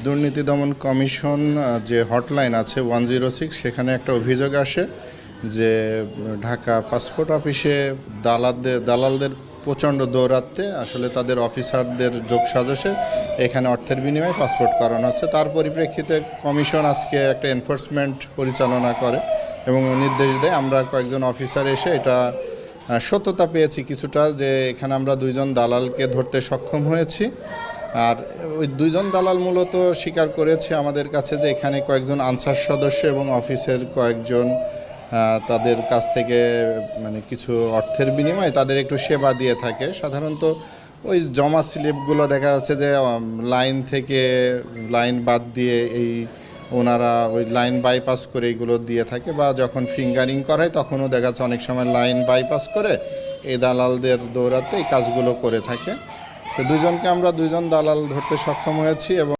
দুর্নীতি দমন কমিশন যে হটলাইন আছে 106, সেখানে একটা অভিযোগ আসে যে ঢাকা পাসপোর্ট অফিসে দালালদের প্রচণ্ড দৌরাত্মে আসলে তাদের অফিসারদের যোগসাজশে এখানে অর্থের বিনিময়ে পাসপোর্ট করানো হচ্ছে। তার পরিপ্রেক্ষিতে কমিশন আজকে একটা এনফোর্সমেন্ট পরিচালনা করে এবং নির্দেশ দেয়। আমরা কয়েকজন অফিসার এসে এটা সত্যতা পেয়েছি কিছুটা, যে এখানে আমরা 2জন দালালকে ধরতে সক্ষম হয়েছি। আর ওই 2জন দালাল মূলত স্বীকার করেছে আমাদের কাছে যে এখানে কয়েকজন আনসার সদস্য এবং অফিসের কয়েকজন তাদের কাছ থেকে মানে কিছু অর্থের বিনিময়ে তাদের একটু সেবা দিয়ে থাকে। সাধারণত ওই জমা স্লিপগুলো দেখা যাচ্ছে যে লাইন বাদ দিয়ে ওনারা ওই লাইন বাইপাস করে এইগুলো দিয়ে থাকে, বা যখন ফিঙ্গারিং করায় তখনও দেখা যাচ্ছে অনেক সময় লাইন বাইপাস করে এই দালালদের দৌড়াতে এই কাজগুলো করে থাকে। তো 2জন দালাল ধরতে সক্ষম হয়েছি এবং